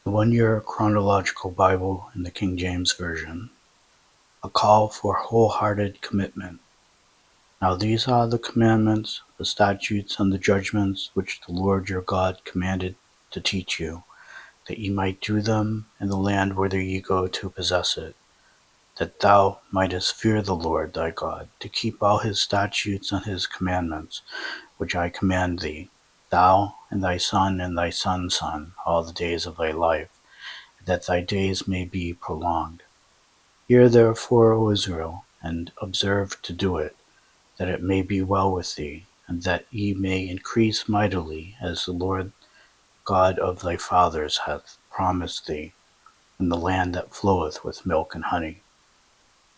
The 1-Year Chronological Bible in the King James Version. A call for wholehearted commitment. Now these are the commandments, the statutes, and the judgments which the Lord your God commanded to teach you, that ye might do them in the land whither ye go to possess it, that thou mightest fear the Lord thy God, to keep all his statutes and his commandments, which I command thee, thou and thy son and thy son's son, all the days of thy life, that thy days may be prolonged. Hear therefore, O Israel, and observe to do it, that it may be well with thee, and that ye may increase mightily, as the Lord God of thy fathers hath promised thee, in the land that floweth with milk and honey.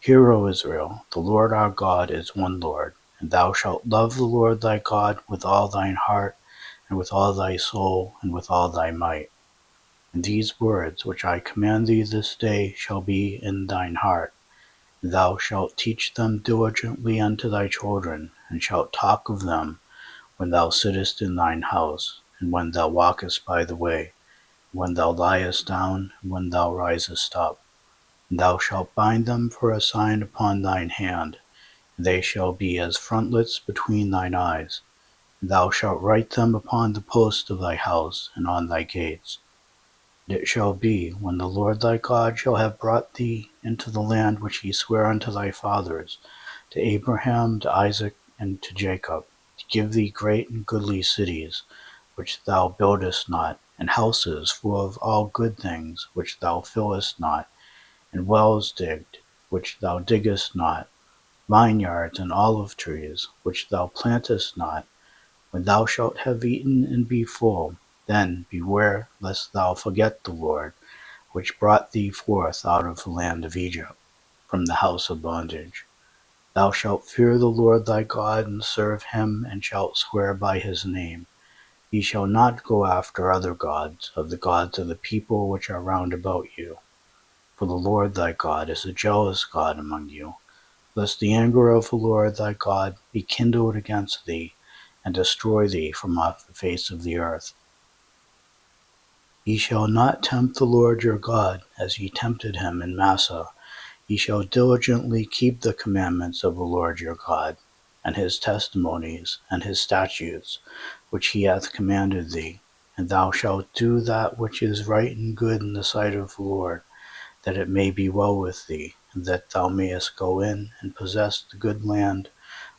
Hear, O Israel, the Lord our God is one Lord, and thou shalt love the Lord thy God with all thine heart, and with all thy soul, and with all thy might. And these words which I command thee this day shall be in thine heart, and thou shalt teach them diligently unto thy children, and shalt talk of them when thou sittest in thine house, and when thou walkest by the way, and when thou liest down, and when thou risest up. And thou shalt bind them for a sign upon thine hand, and they shall be as frontlets between thine eyes. And thou shalt write them upon the posts of thy house, and on thy gates. And it shall be, when the Lord thy God shall have brought thee into the land which he sware unto thy fathers, to Abraham, to Isaac, and to Jacob, to give thee great and goodly cities, which thou buildest not, and houses full of all good things, which thou fillest not, and wells digged, which thou diggest not, vineyards and olive trees, which thou plantest not. When thou shalt have eaten and be full, then beware lest thou forget the Lord, which brought thee forth out of the land of Egypt, from the house of bondage. Thou shalt fear the Lord thy God, and serve him, and shalt swear by his name. Ye shall not go after other gods, of the gods of the people which are round about you. For the Lord thy God is a jealous God among you, lest the anger of the Lord thy God be kindled against thee, and destroy thee from off the face of the earth. Ye shall not tempt the Lord your God, as ye tempted him in Massah. Ye shall diligently keep the commandments of the Lord your God, and his testimonies, and his statutes, which he hath commanded thee. And thou shalt do that which is right and good in the sight of the Lord, that it may be well with thee, and that thou mayest go in and possess the good land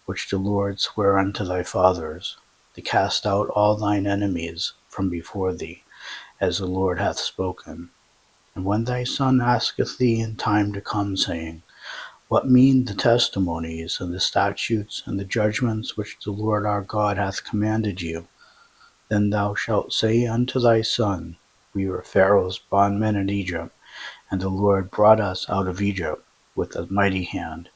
which the Lord sware unto thy fathers, to cast out all thine enemies from before thee, as the Lord hath spoken. And when thy son asketh thee in time to come, saying, What mean the testimonies, and the statutes, and the judgments which the Lord our God hath commanded you? Then thou shalt say unto thy son, We were Pharaoh's bondmen in Egypt, and the Lord brought us out of Egypt with a mighty hand.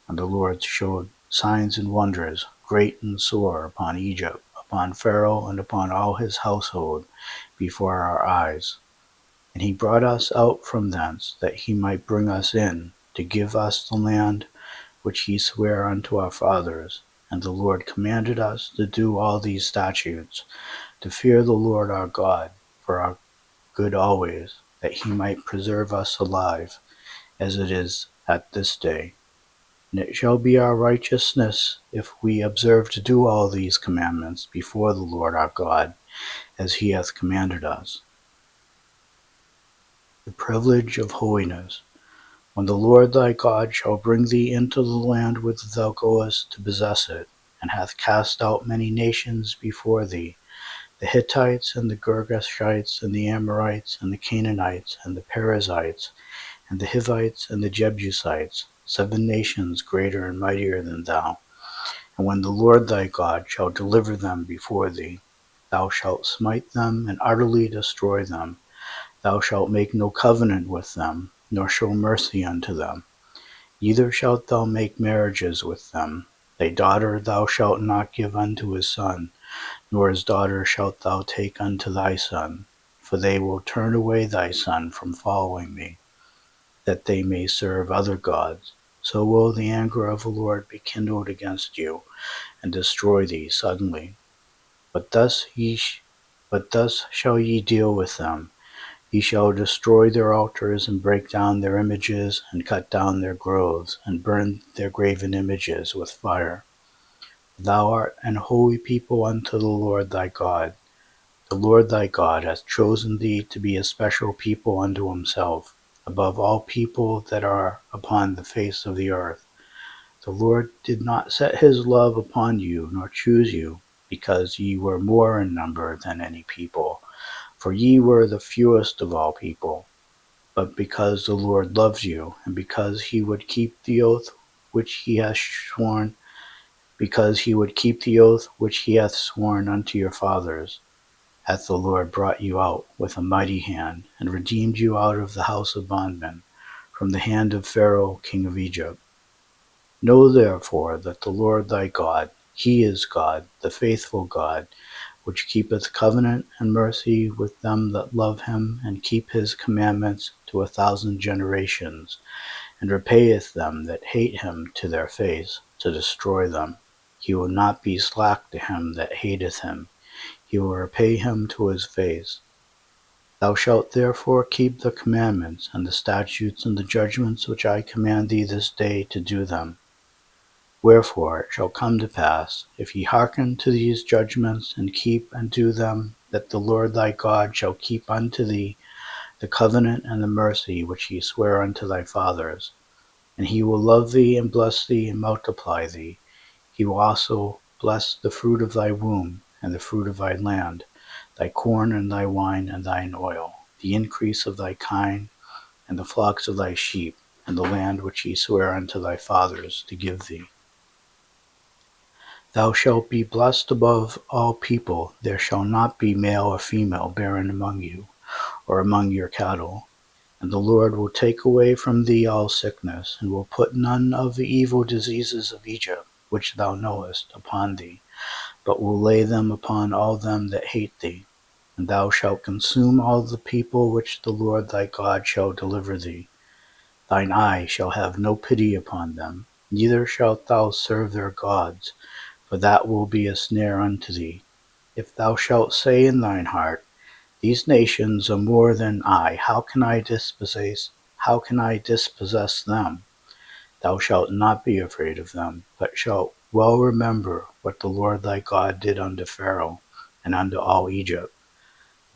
And the Lord showed signs and wonders, great and sore, upon Egypt, upon Pharaoh, and upon all his household, before our eyes. And he brought us out from thence, that he might bring us in, to give us the land which he sware unto our fathers. And the Lord commanded us to do all these statutes, to fear the Lord our God, for our good always, that he might preserve us alive, as it is at this day. And it shall be our righteousness, if we observe to do all these commandments before the Lord our God, as he hath commanded us. The privilege of holiness. When the Lord thy God shall bring thee into the land whither thou goest to possess it, and hath cast out many nations before thee, the Hittites, and the Girgashites, and the Amorites, and the Canaanites, and the Perizzites, and the Hivites, and the Jebusites, 7 nations greater and mightier than thou. And when the Lord thy God shall deliver them before thee, thou shalt smite them and utterly destroy them. Thou shalt make no covenant with them, nor show mercy unto them. Neither shalt thou make marriages with them. Thy daughter thou shalt not give unto his son, nor his daughter shalt thou take unto thy son, for they will turn away thy son from following me, that they may serve other gods. So will the anger of the Lord be kindled against you, and destroy thee suddenly. But thus shall ye deal with them. He shall destroy their altars, and break down their images, and cut down their groves, and burn their graven images with fire. Thou art an holy people unto the Lord thy God. The Lord thy God hath chosen thee to be a special people unto himself, above all people that are upon the face of the earth. The Lord did not set his love upon you, nor choose you, because ye were more in number than any people, for ye were the fewest of all people, but because the Lord loves you, and because he would keep the oath which he hath sworn, unto your fathers, hath the Lord brought you out with a mighty hand, and redeemed you out of the house of bondmen, from the hand of Pharaoh king of Egypt. Know therefore that the Lord thy God, he is God, the faithful God, which keepeth covenant and mercy with them that love him, and keep his commandments to 1,000 generations, and repayeth them that hate him to their face, to destroy them. He will not be slack to him that hateth him, he will repay him to his face. Thou shalt therefore keep the commandments, and the statutes, and the judgments which I command thee this day to do them. Wherefore it shall come to pass, if ye hearken to these judgments, and keep and do them, that the Lord thy God shall keep unto thee the covenant and the mercy which he sware unto thy fathers. And he will love thee, and bless thee, and multiply thee. He will also bless the fruit of thy womb, and the fruit of thy land, thy corn, and thy wine, and thine oil, the increase of thy kine, and the flocks of thy sheep, and the land which he sware unto thy fathers to give thee. Thou shalt be blessed above all people. There shall not be male or female barren among you, or among your cattle. And the Lord will take away from thee all sickness, and will put none of the evil diseases of Egypt, which thou knowest, upon thee, but will lay them upon all them that hate thee. And thou shalt consume all the people which the Lord thy God shall deliver thee. Thine eye shall have no pity upon them, neither shalt thou serve their gods, for that will be a snare unto thee. If thou shalt say in thine heart, These nations are more than I, how can I dispossess them? Thou shalt not be afraid of them, but shalt well remember what the Lord thy God did unto Pharaoh, and unto all Egypt,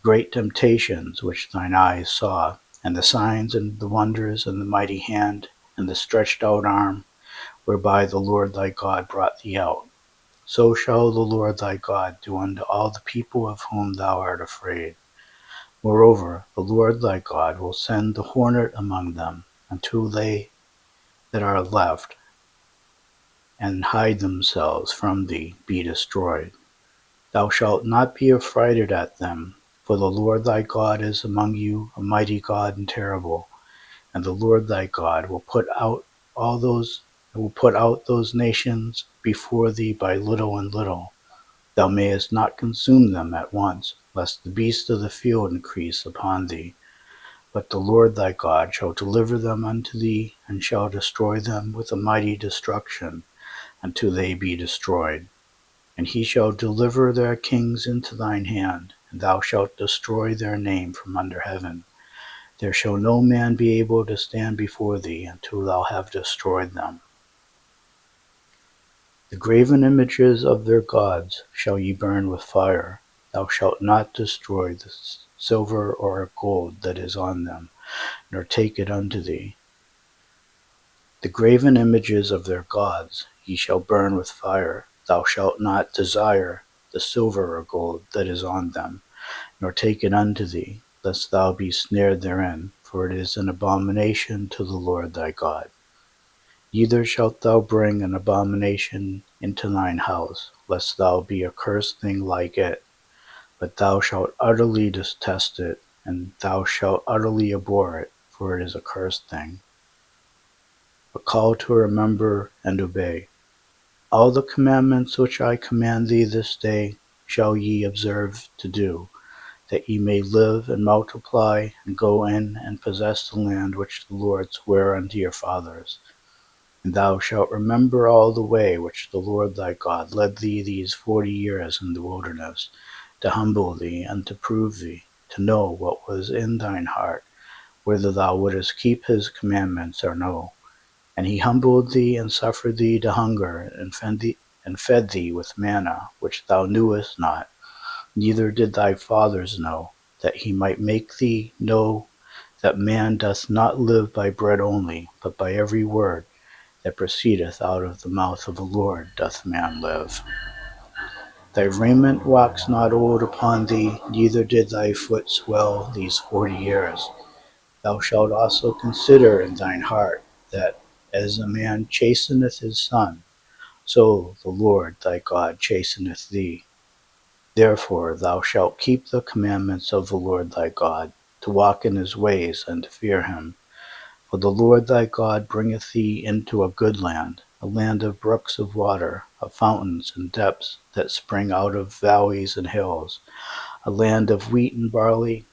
great temptations which thine eyes saw, and the signs and the wonders, and the mighty hand, and the stretched out arm, whereby the Lord thy God brought thee out. So shall the Lord thy God do unto all the people of whom thou art afraid. Moreover, the Lord thy God will send the hornet among them, until they that are left, and hide themselves from thee, be destroyed. Thou shalt not be affrighted at them, for the Lord thy God is among you, a mighty God and terrible. And the Lord thy God will put out those nations before thee by little and little. Thou mayest not consume them at once, lest the beasts of the field increase upon thee. But the Lord thy God shall deliver them unto thee, and shall destroy them with a mighty destruction, until they be destroyed. And he shall deliver their kings into thine hand, and thou shalt destroy their name from under heaven. There shall no man be able to stand before thee, until thou have destroyed them. The graven images of their gods shall ye burn with fire. Thou shalt not destroy the silver or gold that is on them, nor take it unto thee. The graven images of their gods ye shall burn with fire. Thou shalt not desire the silver or gold that is on them, nor take it unto thee, lest thou be snared therein, for it is an abomination to the Lord thy God. Neither shalt thou bring an abomination into thine house, lest thou be a cursed thing like it, but thou shalt utterly detest it, and thou shalt utterly abhor it, for it is a cursed thing. A call to remember and obey. All the commandments which I command thee this day shall ye observe to do, that ye may live and multiply, and go in and possess the land which the Lord sware unto your fathers. And thou shalt remember all the way which the Lord thy God led thee these 40 years in the wilderness, to humble thee and to prove thee, to know what was in thine heart, whether thou wouldest keep his commandments or no. And he humbled thee, and suffered thee to hunger, and fed thee with manna, which thou knewest not, neither did thy fathers know, that he might make thee know that man doth not live by bread only, but by every word that proceedeth out of the mouth of the Lord doth man live. Thy raiment waxed not old upon thee, neither did thy foot swell these 40 years. Thou shalt also consider in thine heart, that as a man chasteneth his son, so the Lord thy God chasteneth thee. Therefore thou shalt keep the commandments of the Lord thy God, to walk in his ways, and to fear him. For the Lord thy God bringeth thee into a good land, a land of brooks of water, of fountains and depths that spring out of valleys and hills, a land of wheat and barley,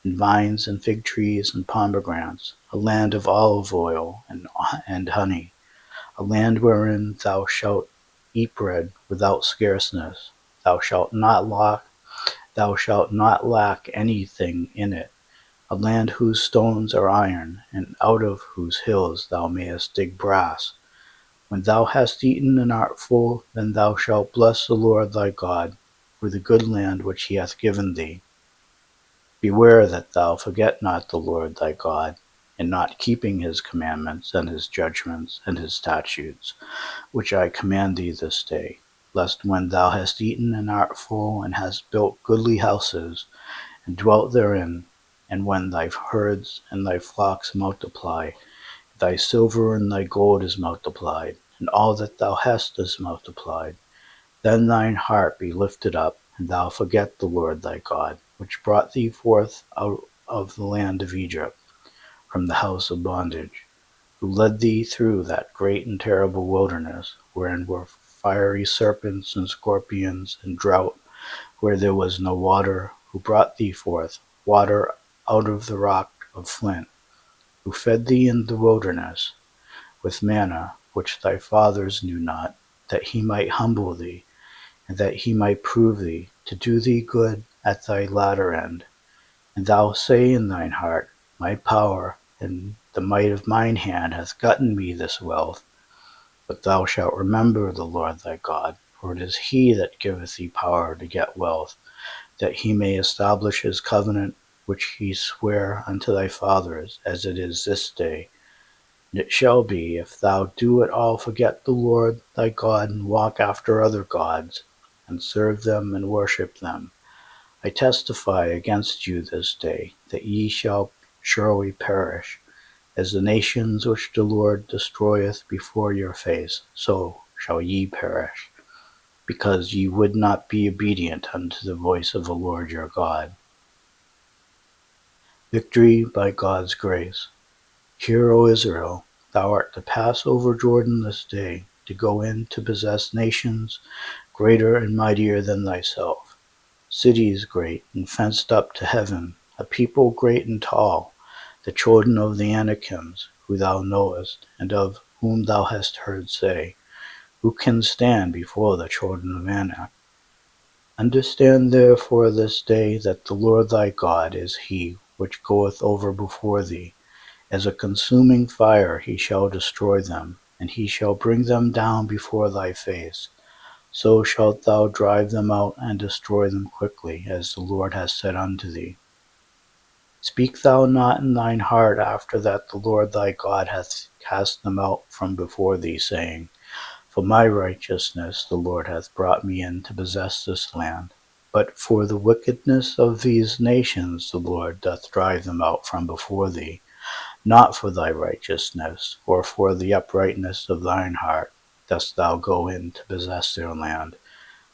and vines and fig trees and pomegranates, a land of olive oil and honey, a land wherein thou shalt eat bread without scarceness. Thou shalt not lack anything in it, a land whose stones are iron, and out of whose hills thou mayest dig brass. When thou hast eaten and art full, then thou shalt bless the Lord thy God for the good land which he hath given thee. Beware that thou forget not the Lord thy God, in not keeping his commandments, and his judgments, and his statutes, which I command thee this day, lest when thou hast eaten and art full, and hast built goodly houses, and dwelt therein, and when thy herds and thy flocks multiply, thy silver and thy gold is multiplied, and all that thou hast is multiplied, then thine heart be lifted up, and thou forget the Lord thy God, which brought thee forth out of the land of Egypt, from the house of bondage, who led thee through that great and terrible wilderness, wherein were fiery serpents and scorpions, and drought, where there was no water, who brought thee forth water out of the rock of flint, who fed thee in the wilderness with manna, which thy fathers knew not, that he might humble thee, and that he might prove thee, to do thee good at thy latter end. And thou say in thine heart, My power and the might of mine hand hath gotten me this wealth. But thou shalt remember the Lord thy God, for it is he that giveth thee power to get wealth, that he may establish his covenant, which he sware unto thy fathers, as it is this day. And it shall be, if thou do at all forget the Lord thy God, and walk after other gods, and serve them and worship them, I testify against you this day, that ye shall surely perish, as the nations which the Lord destroyeth before your face, so shall ye perish, because ye would not be obedient unto the voice of the Lord your God. Victory by God's grace. Hear, O Israel, thou art to pass over Jordan this day, to go in to possess nations greater and mightier than thyself, cities great and fenced up to heaven, a people great and tall, the children of the Anakims, who thou knowest, and of whom thou hast heard say, Who can stand before the children of Anak? Understand therefore this day that the Lord thy God is he which goeth over before thee. As a consuming fire he shall destroy them, and he shall bring them down before thy face. So shalt thou drive them out and destroy them quickly, as the Lord hath said unto thee. Speak thou not in thine heart after that the Lord thy God hath cast them out from before thee, saying, For my righteousness the Lord hath brought me in to possess this land. But for the wickedness of these nations the Lord doth drive them out from before thee, not for thy righteousness, or for the uprightness of thine heart, dost thou go in to possess their land.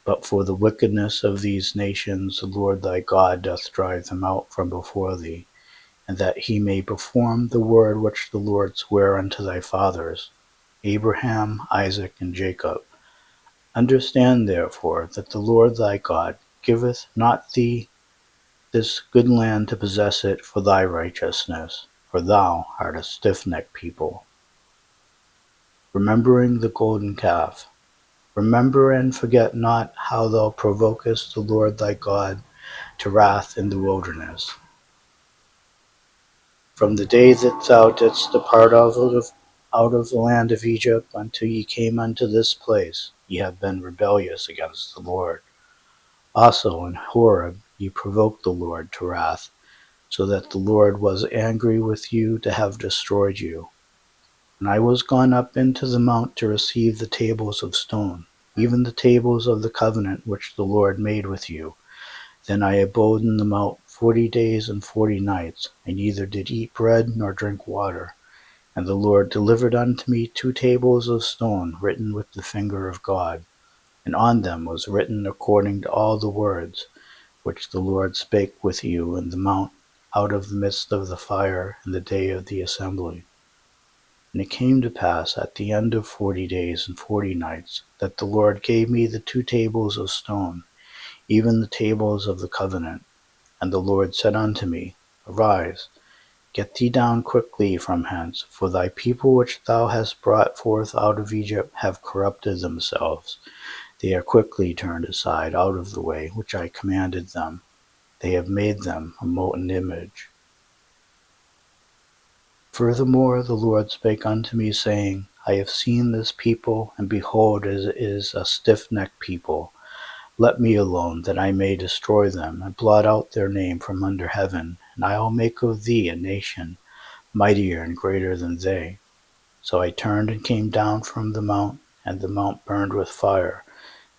But for the wickedness of these nations the Lord thy God doth drive them out from before thee, and that he may perform the word which the Lord sware unto thy fathers, Abraham, Isaac, and Jacob. Understand therefore that the Lord thy God giveth not thee this good land to possess it for thy righteousness, for thou art a stiff-necked people. Remembering the golden calf. Remember and forget not how thou provokest the Lord thy God to wrath in the wilderness. From the day that thou didst depart out of the land of Egypt until ye came unto this place, ye have been rebellious against the Lord. Also in Horeb ye provoked the Lord to wrath, so that the Lord was angry with you to have destroyed you. And I was gone up into the mount to receive the tables of stone, even the tables of the covenant which the Lord made with you. Then I abode in the mount 40 days and 40 nights, and neither did eat bread nor drink water. And the Lord delivered unto me 2 tables of stone written with the finger of God, and on them was written according to all the words which the Lord spake with you in the mount out of the midst of the fire in the day of the assembly. And it came to pass at the end of 40 days and 40 nights that the Lord gave me the 2 tables of stone, even the tables of the covenant. And the Lord said unto me, Arise, get thee down quickly from hence, for thy people which thou hast brought forth out of Egypt have corrupted themselves. They are quickly turned aside out of the way which I commanded them. They have made them a molten image. Furthermore the Lord spake unto me, saying, I have seen this people, and behold, it is a stiff-necked people. Let me alone, that I may destroy them, and blot out their name from under heaven, and I will make of thee a nation, mightier and greater than they. So I turned and came down from the mount, and the mount burned with fire.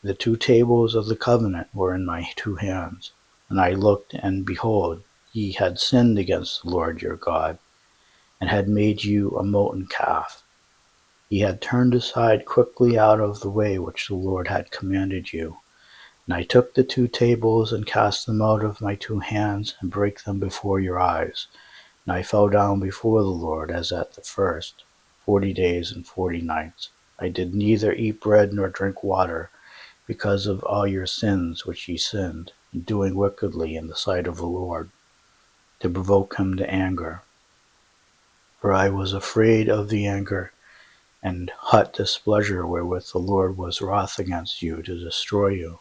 The 2 tables of the covenant were in my 2 hands. And I looked, and behold, ye had sinned against the Lord your God, and had made you a molten calf. Ye had turned aside quickly out of the way which the Lord had commanded you. And I took the 2 tables, and cast them out of my 2 hands, and brake them before your eyes. And I fell down before the Lord as at the first, 40 days and 40 nights. I did neither eat bread nor drink water, because of all your sins which ye sinned, in doing wickedly in the sight of the Lord, to provoke him to anger. For I was afraid of the anger and hot displeasure wherewith the Lord was wroth against you to destroy you.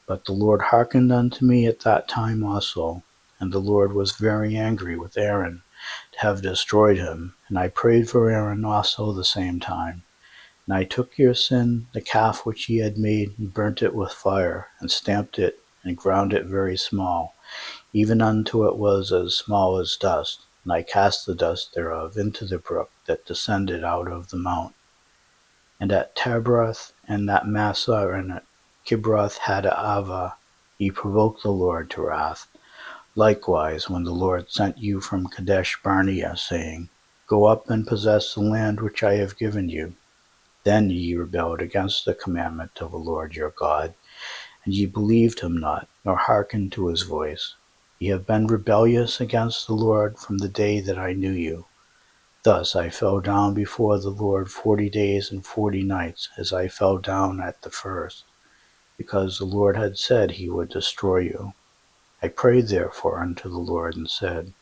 But the Lord hearkened unto me at that time also, and the Lord was very angry with Aaron to have destroyed him. And I prayed for Aaron also the same time. And I took your sin, the calf which ye had made, and burnt it with fire, and stamped it, and ground it very small, even unto it was as small as dust. And I cast the dust thereof into the brook that descended out of the mount. And at Tabroth, and at Massah, and at Kibroth Hadaavah, ye provoked the Lord to wrath. Likewise, when the Lord sent you from Kadesh Barnea, saying, Go up and possess the land which I have given you, then ye rebelled against the commandment of the Lord your God, and ye believed him not, nor hearkened to his voice. Ye have been rebellious against the Lord from the day that I knew you. Thus I fell down before the Lord 40 days and 40 nights, as I fell down at the first, because the Lord had said he would destroy you. I prayed therefore unto the Lord, and said,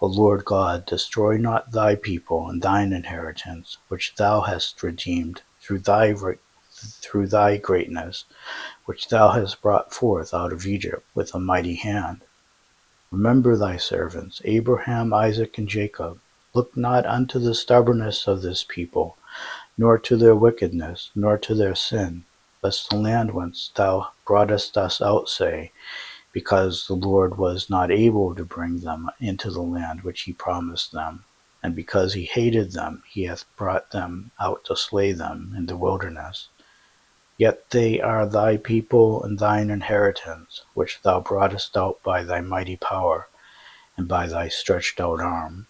O Lord God, destroy not thy people and thine inheritance, which thou hast redeemed through thy greatness, which thou hast brought forth out of Egypt with a mighty hand. Remember thy servants, Abraham, Isaac, and Jacob. Look not unto the stubbornness of this people, nor to their wickedness, nor to their sin, lest the land whence thou broughtest us out say, Because the Lord was not able to bring them into the land which he promised them, and because he hated them, he hath brought them out to slay them in the wilderness. Yet they are thy people and thine inheritance, which thou broughtest out by thy mighty power, and by thy stretched out arm.